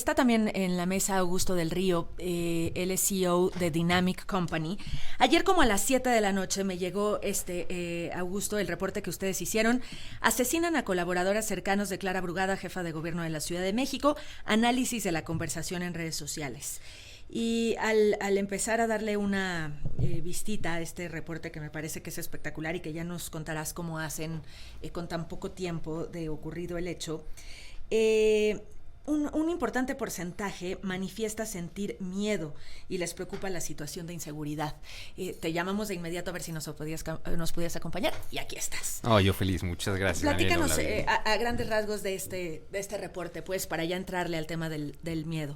está también en la mesa Augusto del Río, él es CEO de Dynamic Company. Ayer como a las 7 de la noche me llegó Augusto, el reporte que ustedes hicieron. Asesinan a colaboradoras cercanos de Clara Brugada, jefa de gobierno de la Ciudad de México. Análisis de la conversación en redes sociales. Y al empezar a darle una vistita a este reporte que me parece que es espectacular y que ya nos contarás cómo hacen con tan poco tiempo de ocurrido el hecho, un importante porcentaje manifiesta sentir miedo y les preocupa la situación de inseguridad. Te llamamos de inmediato a ver si nos podías acompañar y aquí estás. Oh, yo feliz, muchas gracias. Platícanos a grandes rasgos de este reporte, pues, para ya entrarle al tema del miedo.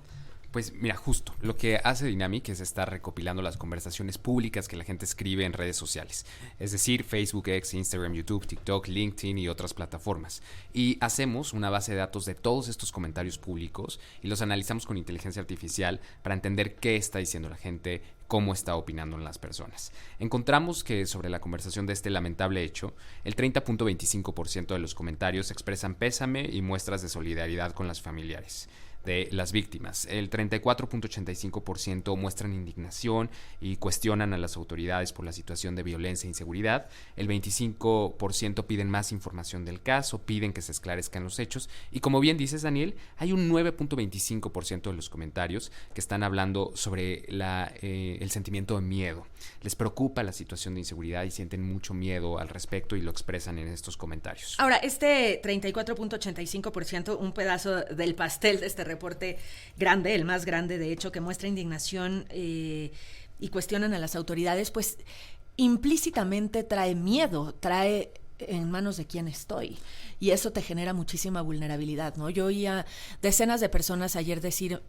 Pues mira, justo lo que hace Dynamic es estar recopilando las conversaciones públicas que la gente escribe en redes sociales, es decir, Facebook, X, Instagram, YouTube, TikTok, LinkedIn y otras plataformas. Y hacemos una base de datos de todos estos comentarios públicos y los analizamos con inteligencia artificial para entender qué está diciendo la gente, cómo está opinando en las personas. Encontramos que sobre la conversación de este lamentable hecho, el 30.25% de los comentarios expresan pésame y muestras de solidaridad con las familiares de las víctimas. El 34.85% muestran indignación y cuestionan a las autoridades por la situación de violencia e inseguridad. El 25% piden más información del caso, piden que se esclarezcan los hechos. Y como bien dices, Daniel, hay un 9.25% de los comentarios que están hablando sobre el sentimiento de miedo. Les preocupa la situación de inseguridad y sienten mucho miedo al respecto y lo expresan en estos comentarios. Ahora, este 34.85%, un pedazo del pastel de este reporte grande, el más grande de hecho, que muestra indignación y cuestionan a las autoridades, pues implícitamente trae miedo, trae en manos de quién estoy, y eso te genera muchísima vulnerabilidad, ¿no? Yo oía decenas de personas ayer decir,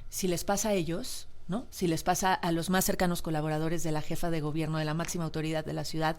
si les pasa a ellos, ¿no? Si les pasa a los más cercanos colaboradores de la jefa de gobierno, de la máxima autoridad de la ciudad,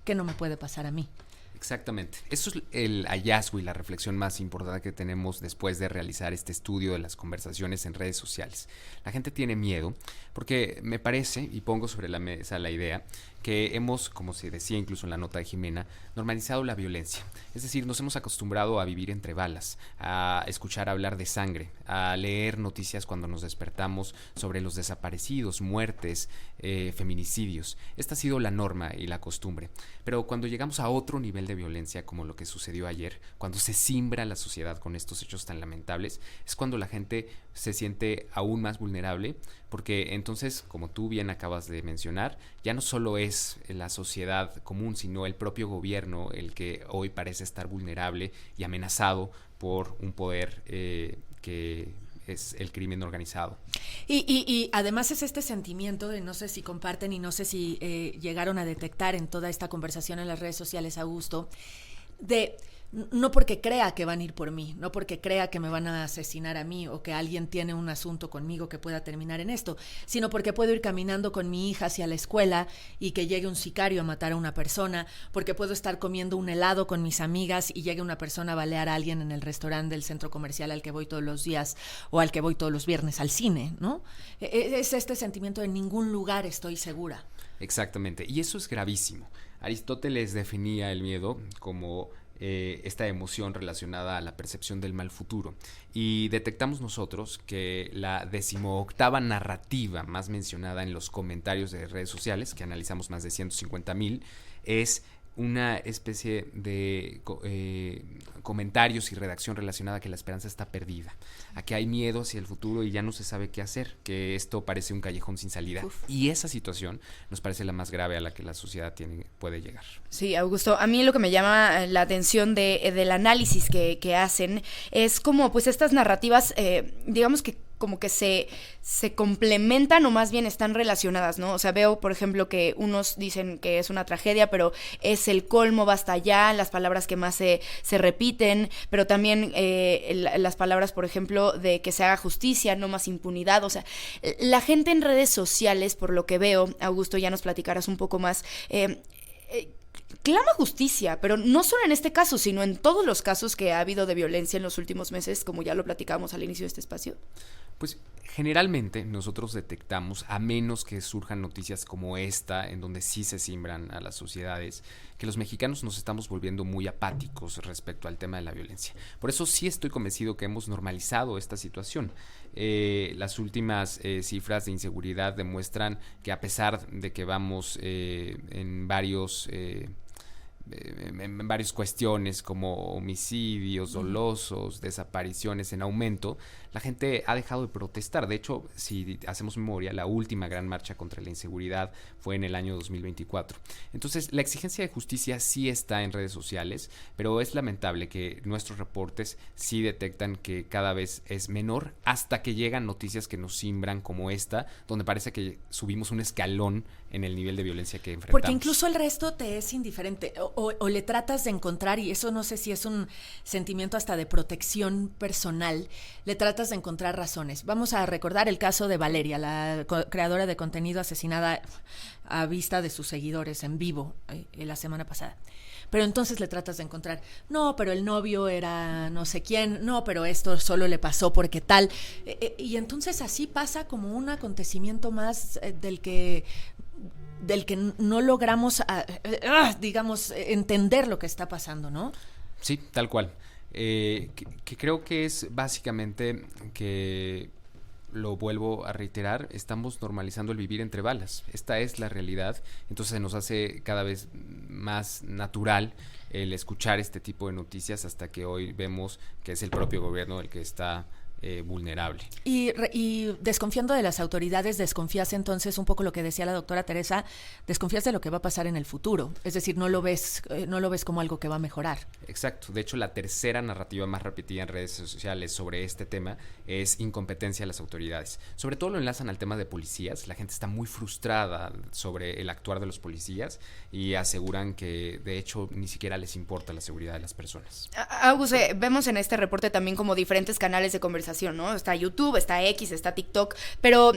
¿qué no me puede pasar a mí? Exactamente. Eso es el hallazgo y la reflexión más importante que tenemos después de realizar este estudio de las conversaciones en redes sociales. La gente tiene miedo porque me parece, y pongo sobre la mesa la idea, que hemos, como se decía incluso en la nota de Jimena, normalizado la violencia. Es decir, nos hemos acostumbrado a vivir entre balas, a escuchar hablar de sangre, a leer noticias cuando nos despertamos sobre los desaparecidos, muertes, feminicidios. Esta ha sido la norma y la costumbre. Pero cuando llegamos a otro nivel de violencia, como lo que sucedió ayer, cuando se simbra la sociedad con estos hechos tan lamentables, es cuando la gente se siente aún más vulnerable, porque entonces, como tú bien acabas de mencionar, ya no solo es la sociedad común, sino el propio gobierno el que hoy parece estar vulnerable y amenazado por un poder que es el crimen organizado. Y además es este sentimiento de, no sé si comparten y no sé si llegaron a detectar en toda esta conversación en las redes sociales, Augusto, de no porque crea que van a ir por mí, no porque crea que me van a asesinar a mí o que alguien tiene un asunto conmigo que pueda terminar en esto, sino porque puedo ir caminando con mi hija hacia la escuela y que llegue un sicario a matar a una persona, porque puedo estar comiendo un helado con mis amigas y llegue una persona a balear a alguien en el restaurante del centro comercial al que voy todos los días o al que voy todos los viernes al cine, ¿no? Es este sentimiento de en ningún lugar estoy segura. Exactamente, y eso es gravísimo. Aristóteles definía el miedo como esta emoción relacionada a la percepción del mal futuro, y detectamos nosotros que la 18ª narrativa más mencionada en los comentarios de redes sociales, que analizamos más de 150,000, es una especie de comentarios y redacción relacionada a que la esperanza está perdida, a que hay miedo hacia el futuro y ya no se sabe qué hacer, que esto parece un callejón sin salida. Uf. Y esa situación nos parece la más grave a la que la sociedad puede llegar. Sí, Augusto, a mí lo que me llama la atención del análisis que hacen es como pues estas narrativas, digamos que como que se complementan o más bien están relacionadas, ¿no? O sea, veo, por ejemplo, que unos dicen que es una tragedia, pero es el colmo, basta ya, las palabras que más se repiten, pero también las palabras, por ejemplo, de que se haga justicia, no más impunidad. O sea, la gente en redes sociales, por lo que veo, Augusto, ya nos platicarás un poco más, clama justicia, pero no solo en este caso, sino en todos los casos que ha habido de violencia en los últimos meses, como ya lo platicábamos al inicio de este espacio. Pues generalmente nosotros detectamos, a menos que surjan noticias como esta, en donde sí se siembran a las sociedades, que los mexicanos nos estamos volviendo muy apáticos respecto al tema de la violencia. Por eso sí estoy convencido que hemos normalizado esta situación. Las últimas cifras de inseguridad demuestran que a pesar de que vamos en varias cuestiones como homicidios dolosos, desapariciones en aumento, la gente ha dejado de protestar. De hecho, si hacemos memoria, la última gran marcha contra la inseguridad fue en el año 2024. Entonces, la exigencia de justicia sí está en redes sociales, pero es lamentable que nuestros reportes sí detectan que cada vez es menor hasta que llegan noticias que nos simbran como esta, donde parece que subimos un escalón en el nivel de violencia que enfrentamos. Porque incluso el resto te es indiferente o le tratas de encontrar, y eso no sé si es un sentimiento hasta de protección personal, le tratas de encontrar razones. Vamos a recordar el caso de Valeria, la creadora de contenido asesinada a vista de sus seguidores en vivo la semana pasada. Pero entonces le tratas de encontrar, no, pero el novio era no sé quién, no, pero esto solo le pasó porque tal. Y entonces así pasa como un acontecimiento más del que no logramos, digamos, entender lo que está pasando, ¿no? Sí, tal cual. Que creo que es básicamente que, lo vuelvo a reiterar, estamos normalizando el vivir entre balas. Esta es la realidad. Entonces nos hace cada vez más natural el escuchar este tipo de noticias, hasta que hoy vemos que es el propio gobierno el que está vulnerable. Y desconfiando de las autoridades, desconfías entonces un poco lo que decía la doctora Teresa, desconfías de lo que va a pasar en el futuro, es decir, no lo ves como algo que va a mejorar. Exacto. De hecho, la tercera narrativa más repetida en redes sociales sobre este tema es incompetencia de las autoridades. Sobre todo lo enlazan al tema de policías. La gente está muy frustrada sobre el actuar de los policías y aseguran que de hecho ni siquiera les importa la seguridad de las personas. Augusto, vemos en este reporte también como diferentes canales de conversación, ¿no? Está YouTube, está X, está TikTok, pero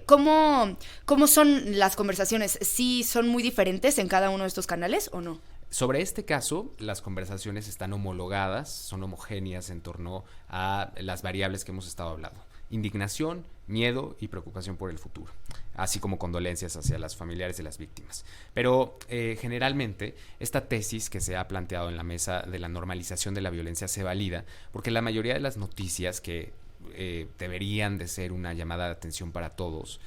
¿cómo son las conversaciones? ¿Sí son muy diferentes en cada uno de estos canales o no? Sobre este caso, las conversaciones están homologadas, son homogéneas en torno a las variables que hemos estado hablando: indignación, miedo y preocupación por el futuro, así como condolencias hacia las familiares de las víctimas. Pero generalmente esta tesis que se ha planteado en la mesa de la normalización de la violencia se valida porque la mayoría de las noticias que deberían de ser una llamada de atención para todos,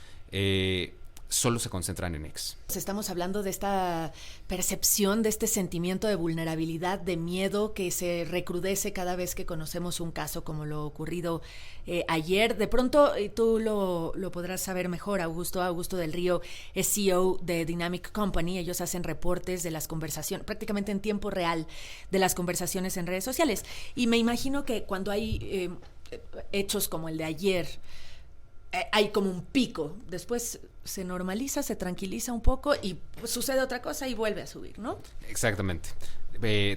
solo se concentran en X. Estamos hablando de esta percepción, de este sentimiento de vulnerabilidad, de miedo que se recrudece cada vez que conocemos un caso como lo ocurrido ayer. De pronto, tú lo podrás saber mejor, Augusto del Río es CEO de Dynamic Company. Ellos hacen reportes de las conversaciones, prácticamente en tiempo real, de las conversaciones en redes sociales. Y me imagino que cuando hay hechos como el de ayer, hay como un pico, después se normaliza, se tranquiliza un poco y sucede otra cosa y vuelve a subir, ¿no? Exactamente.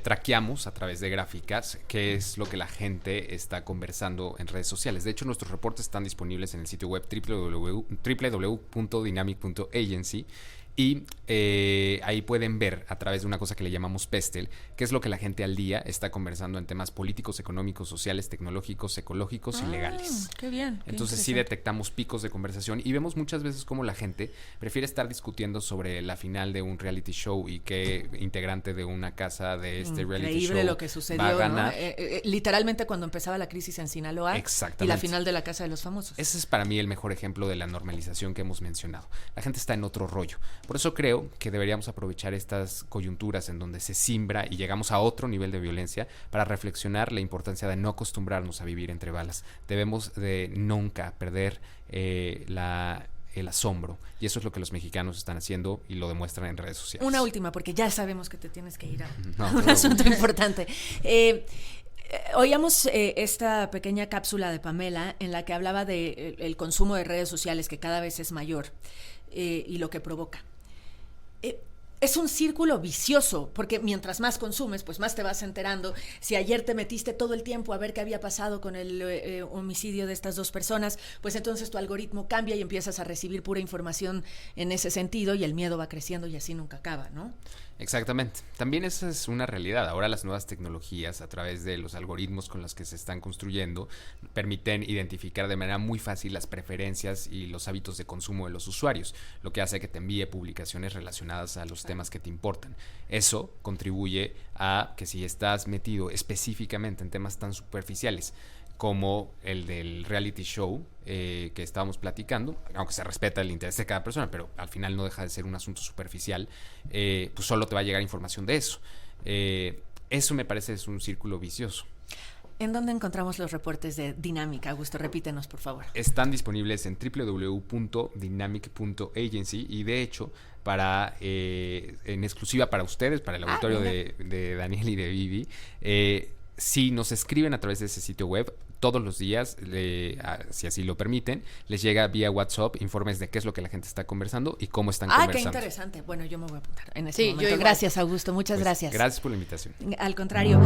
Traqueamos a través de gráficas qué es lo que la gente está conversando en redes sociales. De hecho, nuestros reportes están disponibles en el sitio web www.dynamic.agency y ahí pueden ver, a través de una cosa que le llamamos Pestel, qué es lo que la gente al día está conversando en temas políticos, económicos, sociales, tecnológicos, ecológicos y legales. Qué bien. Entonces sí detectamos picos de conversación y vemos muchas veces cómo la gente prefiere estar discutiendo sobre la final de un reality show y qué integrante de una casa de este reality show lo que sucedió, va a ganar. ¿no? Literalmente cuando empezaba la crisis en Sinaloa y la final de la Casa de los Famosos. Ese es para mí el mejor ejemplo de la normalización que hemos mencionado. La gente está en otro rollo. Por eso creo que deberíamos aprovechar estas coyunturas en donde se simbra y llegamos a otro nivel de violencia para reflexionar la importancia de no acostumbrarnos a vivir entre balas. Debemos de nunca perder el asombro, y eso es lo que los mexicanos están haciendo y lo demuestran en redes sociales. Una última, porque ya sabemos que te tienes que ir a un asunto importante. Oíamos esta pequeña cápsula de Pamela en la que hablaba de el consumo de redes sociales, que cada vez es mayor, y lo que provoca. Es un círculo vicioso, porque mientras más consumes, pues más te vas enterando. Si ayer te metiste todo el tiempo a ver qué había pasado con el homicidio de estas dos personas, pues entonces tu algoritmo cambia y empiezas a recibir pura información en ese sentido y el miedo va creciendo y así nunca acaba, ¿no? Exactamente. También esa es una realidad. Ahora las nuevas tecnologías, a través de los algoritmos con los que se están construyendo, permiten identificar de manera muy fácil las preferencias y los hábitos de consumo de los usuarios, lo que hace que te envíe publicaciones relacionadas a los temas que te importan. Eso contribuye a que si estás metido específicamente en temas tan superficiales como el del reality show que estábamos platicando, aunque se respeta el interés de cada persona, pero al final no deja de ser un asunto superficial, pues solo te va a llegar información de eso. Eso me parece es un círculo vicioso. ¿En dónde encontramos los reportes de Dinámica? Augusto, repítenos, por favor. Están disponibles en www.dynamic.agency y de hecho, en exclusiva para ustedes, para el auditorio de Daniel y de Vivi, si nos escriben a través de ese sitio web, todos los días, si así lo permiten, les llega vía WhatsApp informes de qué es lo que la gente está conversando y cómo están conversando. Qué interesante. Bueno, yo me voy a apuntar en este momento. Gracias, Augusto. Muchas gracias. Gracias por la invitación. Al contrario.